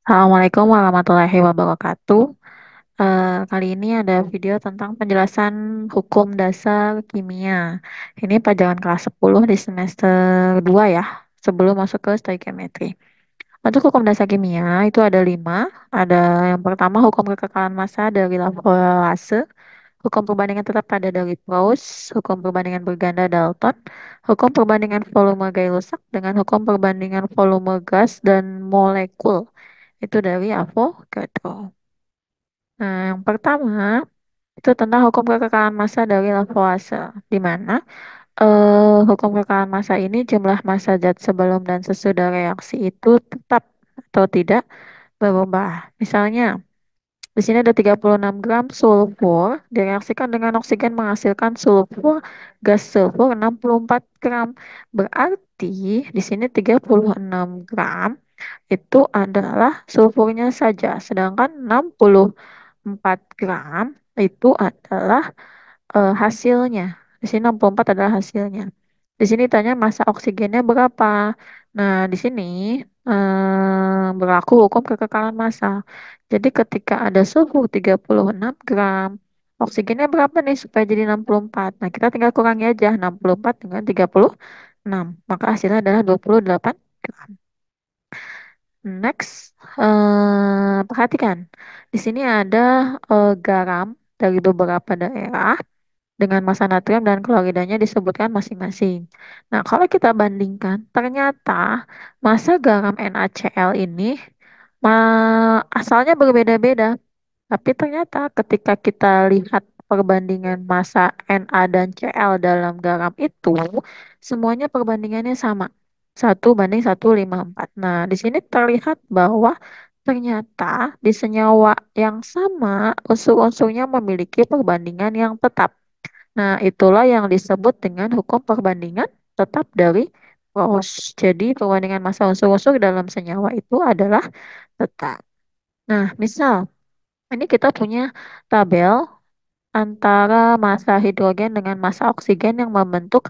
Assalamualaikum warahmatullahi wabarakatuh. Kali ini ada video tentang penjelasan hukum dasar kimia. Ini pelajaran kelas 10 di semester 2 ya, sebelum masuk ke stoichiometry. Untuk hukum dasar kimia itu ada 5. Ada yang pertama hukum kekekalan massa dari Laplace, hukum perbandingan tetap pada dari Proust, hukum perbandingan berganda Dalton, hukum perbandingan volume Gay-Lussac dengan hukum perbandingan volume gas dan molekul itu dari Avogadro. Nah, yang pertama itu tentang hukum kekekalan massa dari Lavoisier, di mana hukum kekekalan massa ini jumlah massa zat sebelum dan sesudah reaksi itu tetap atau tidak berubah. Misalnya, di sini ada 36 gram sulfur direaksikan dengan oksigen menghasilkan sulfur, gas sulfur 64 gram. Berarti di sini 36 gram itu adalah sulfurnya saja, sedangkan 64 gram itu adalah hasilnya. Di sini 64 adalah hasilnya. Di sini tanya massa oksigennya berapa. Nah, di sini berlaku hukum kekekalan massa. Jadi ketika ada sulfur 36 gram, oksigennya berapa nih supaya jadi 64? Nah, kita tinggal kurangi aja 64 dengan 36. Maka hasilnya adalah 28 gram. Next, perhatikan. Di sini ada garam dari beberapa daerah dengan massa natrium dan kloridanya disebutkan masing-masing. Nah, kalau kita bandingkan, ternyata massa garam NaCl ini asalnya berbeda-beda. Tapi ternyata ketika kita lihat perbandingan massa Na dan Cl dalam garam itu, semuanya perbandingannya sama. 1:1,54. Nah, di sini terlihat bahwa ternyata di senyawa yang sama, unsur-unsurnya memiliki perbandingan yang tetap. Nah, itulah yang disebut dengan hukum perbandingan tetap dari Gauss. Jadi, perbandingan massa unsur-unsur dalam senyawa itu adalah tetap. Nah, misal ini kita punya tabel antara massa hidrogen dengan massa oksigen yang membentuk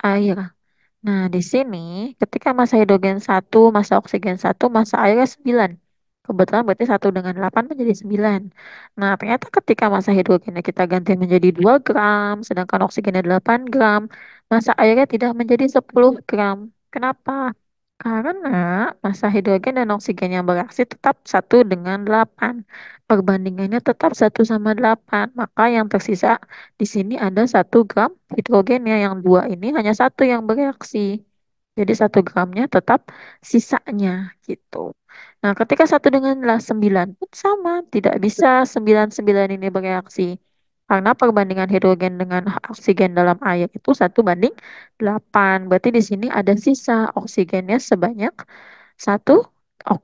air. Nah, di sini ketika massa hidrogen 1, massa oksigen 1, massa airnya 9. Kebetulan berarti 1/8 menjadi 9. Nah, ternyata ketika massa hidrogennya kita ganti menjadi 2 gram, sedangkan oksigennya 8 gram, massa airnya tidak menjadi 10 gram. Kenapa? Karena massa hidrogen dan oksigen yang bereaksi tetap 1/8. Perbandingannya tetap 1/8. Maka yang tersisa di sini ada 1 gram hidrogennya, yang dua ini hanya satu yang bereaksi. Jadi 1 gramnya tetap sisanya gitu. Nah, ketika 1/9 pun sama, tidak bisa 99 ini bereaksi. Karena perbandingan hidrogen dengan oksigen dalam air itu 1:8. Berarti di sini ada sisa oksigennya sebanyak 1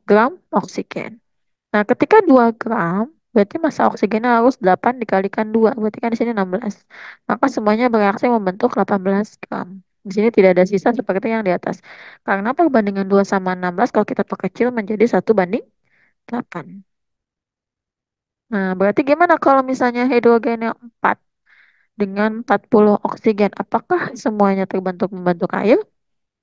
gram oksigen. Nah, ketika 2 gram, berarti massa oksigennya harus 8 dikalikan 2. Berarti kan di sini 16. Maka semuanya bereaksi membentuk 18 gram. Di sini tidak ada sisa seperti yang di atas. Karena perbandingan 2/16 kalau kita perkecil menjadi 1:8. Nah, berarti gimana kalau misalnya hidrogennya 4 dengan 40 oksigen? Apakah semuanya terbentuk membentuk air?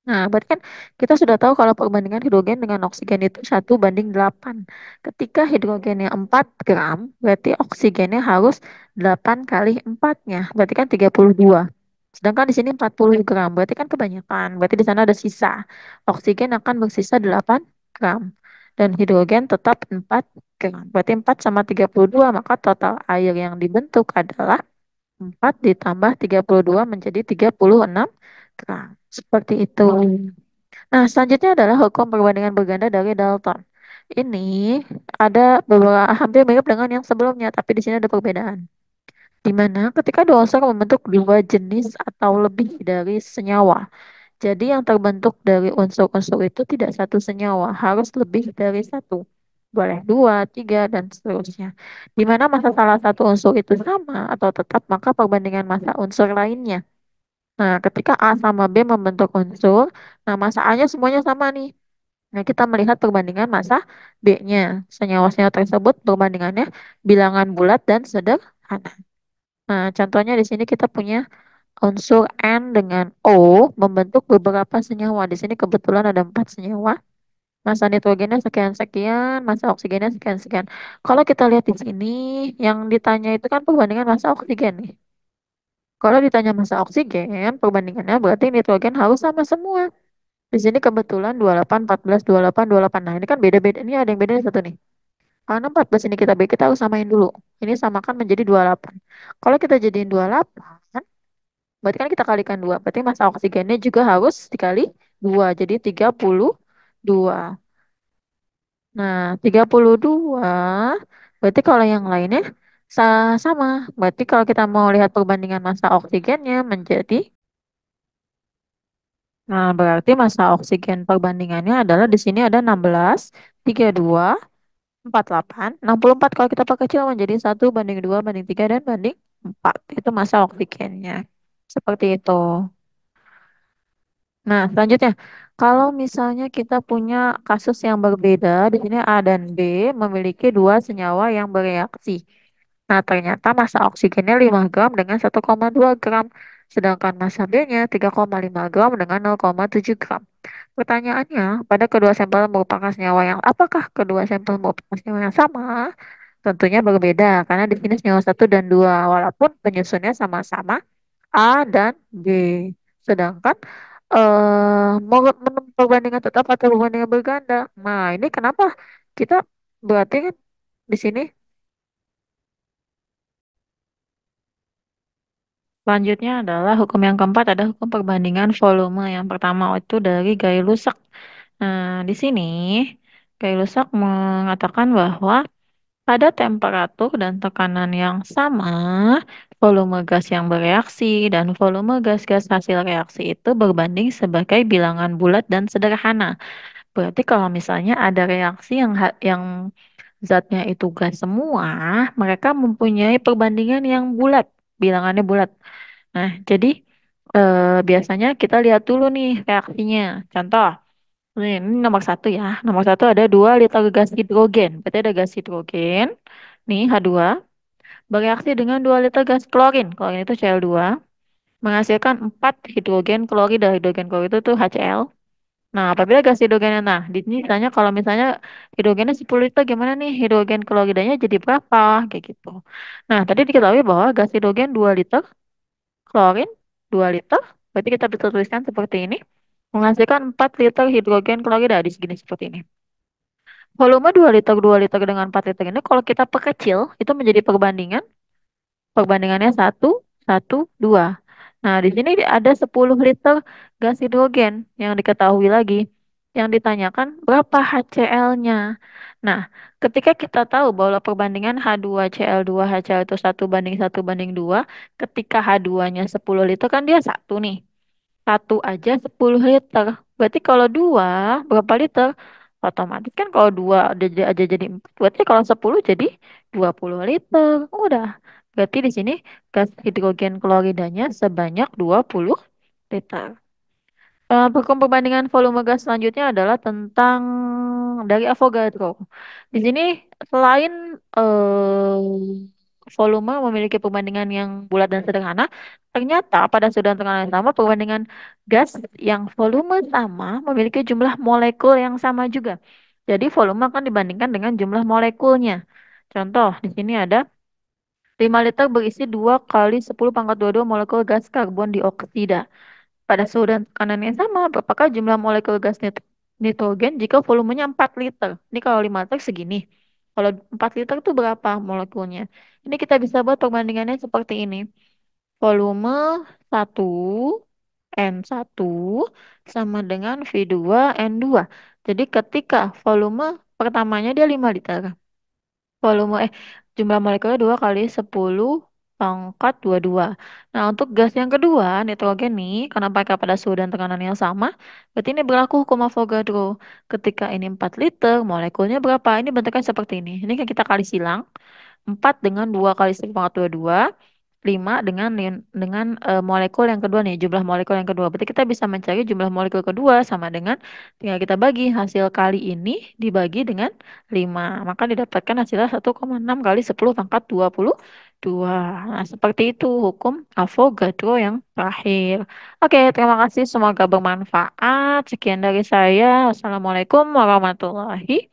Nah, berarti kan kita sudah tahu kalau perbandingan hidrogen dengan oksigen itu 1:8. Ketika hidrogennya 4 gram, berarti oksigennya harus 8 kali 4-nya. Berarti kan 32. Sedangkan di sini 40 gram, berarti kan kebanyakan. Berarti di sana ada sisa. Oksigen akan bersisa 8 gram. Dan hidrogen tetap 4 gram. Berarti 4 sama 32, maka total air yang dibentuk adalah 4 ditambah 32 menjadi 36 gram. Seperti itu. Nah, selanjutnya adalah hukum perbandingan berganda dari Dalton. Ini ada beberapa hampir mirip dengan yang sebelumnya, tapi di sini ada perbedaan. Di mana ketika dua unsur membentuk dua jenis atau lebih dari senyawa. Jadi yang terbentuk dari unsur-unsur itu tidak satu senyawa, harus lebih dari satu. Boleh dua, tiga, dan seterusnya. Di mana massa salah satu unsur itu sama atau tetap, maka perbandingan massa unsur lainnya. Nah, ketika A sama B membentuk unsur, nah massa A-nya semuanya sama nih. Nah, kita melihat perbandingan massa B-nya. Senyawa-senyawa tersebut perbandingannya bilangan bulat dan sederhana. Nah, contohnya di sini kita punya unsur N dengan O membentuk beberapa senyawa. Di sini kebetulan ada 4 senyawa. Massa nitrogennya sekian-sekian, massa oksigennya sekian-sekian. Kalau kita lihat di sini, yang ditanya itu kan perbandingan massa oksigen nih. Kalau ditanya massa oksigen, perbandingannya berarti nitrogen harus sama semua. Di sini kebetulan 28, 14, 28, 28. Nah, ini kan beda-beda. Ini ada yang beda satu nih. Karena 14 ini kita bagi, kita harus samain dulu. Ini samakan menjadi 28. Kalau kita jadiin 28, berarti kan kita kalikan 2. Berarti massa oksigennya juga harus dikali 2. Jadi 32. Nah, 32. Berarti kalau yang lainnya sama. Berarti kalau kita mau lihat perbandingan massa oksigennya menjadi, nah, berarti massa oksigen perbandingannya adalah di sini ada 16, 32, 48, 64. Kalau kita perkecil menjadi 1:2, banding 3, dan banding 4. Itu massa oksigennya. Seperti itu. Nah, selanjutnya, kalau misalnya kita punya kasus yang berbeda, di sini A dan B memiliki dua senyawa yang bereaksi. Nah, ternyata massa oksigennya 5 gram dengan 1,2 gram, sedangkan massa B-nya 3,5 gram dengan 0,7 gram. Pertanyaannya, pada kedua sampel merupakan senyawa yang apakah kedua sampel merupakan senyawa yang sama? Tentunya berbeda, karena di sini senyawa satu dan dua, walaupun penyusunnya sama-sama A dan B. Sedangkan perbandingan tetap atau perbandingan berganda. Nah, ini kenapa kita berarti kan di sini selanjutnya adalah hukum yang keempat, ada hukum perbandingan volume. Yang pertama itu dari Gay-Lussac. Nah, di sini Gay-Lussac mengatakan bahwa pada temperatur dan tekanan yang sama, volume gas yang bereaksi dan volume gas-gas hasil reaksi itu berbanding sebagai bilangan bulat dan sederhana. Berarti kalau misalnya ada reaksi yang zatnya itu gas semua, mereka mempunyai perbandingan yang bulat, bilangannya bulat. Nah, jadi biasanya kita lihat dulu nih reaksinya. Contoh, ini nomor satu ya. Nomor satu ada 2 liter gas hidrogen. Berarti ada gas hidrogen. Nih H2 bereaksi dengan 2 liter gas klorin. Klorin itu Cl2. Menghasilkan 4 hidrogen klorida. Hidrogen klorida itu HCl. Nah, apabila gas hidrogennya, nah, di sini ditanya kalau misalnya hidrogennya 10 liter, gimana nih hidrogen kloridanya jadi berapa? Kayak gitu. Nah, tadi diketahui bahwa gas hidrogen 2 liter, klorin 2 liter. Berarti kita bisa tuliskan seperti ini. Menghasilkan 4 liter hidrogen klorida di segini seperti ini. Volume 2 liter dengan 4 liter ini kalau kita perkecil itu menjadi perbandingan. Perbandingannya satu, satu, 2. Nah, di sini ada 10 liter gas hidrogen yang diketahui lagi. Yang ditanyakan berapa HCl-nya. Nah, ketika kita tahu bahwa perbandingan H2Cl2 HCl itu 1:1:2, ketika H2-nya 10 liter kan dia satu nih. Satu aja 10 liter. Berarti kalau dua, berapa liter? Otomatis kan kalau dua aja jadi 4. Berarti kalau 10 jadi 20 liter. Udah. Berarti di sini gas hidrogen kloridanya sebanyak 20 liter. Hukum perbandingan volume gas selanjutnya adalah tentang dari Avogadro. Di sini selain volume memiliki perbandingan yang bulat dan sederhana, ternyata pada sudah tekanan yang sama, perbandingan gas yang volume sama memiliki jumlah molekul yang sama juga. Jadi volume akan dibandingkan dengan jumlah molekulnya. Contoh, di sini ada 5 liter berisi 2 kali 10 pangkat 22 molekul gas karbon dioksida. Pada suhu dan tekanan yang sama, berapakah jumlah molekul gas nitrogen jika volumenya 4 liter? Ini kalau 5 liter segini. Kalau 4 liter itu berapa molekulnya? Ini kita bisa buat perbandingannya seperti ini. Volume 1 N1 sama dengan V2 N2. Jadi ketika volume pertamanya dia 5 liter. Volume jumlah molekulnya 2 kali 10 pangkat 22. Nah, untuk gas yang kedua, nitrogen nih, karena mereka pada suhu dan tekanan yang sama, berarti ini berlaku hukum Avogadro. Ketika ini 4 liter, molekulnya berapa? Ini bentuknya seperti ini. Ini kan kita kali silang. 4 dengan 2 kali 10 pangkat 22. 5 dengan molekul yang kedua nih, jumlah molekul yang kedua. Berarti kita bisa mencari jumlah molekul kedua sama dengan tinggal kita bagi hasil kali ini dibagi dengan 5. Maka didapatkan hasilnya 1,6 kali 10 pangkat 22. Nah, seperti itu hukum Avogadro yang terakhir. Oke, terima kasih. Semoga bermanfaat. Sekian dari saya. Wassalamualaikum warahmatullahi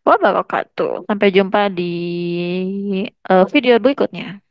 wabarakatuh. Sampai jumpa di video berikutnya.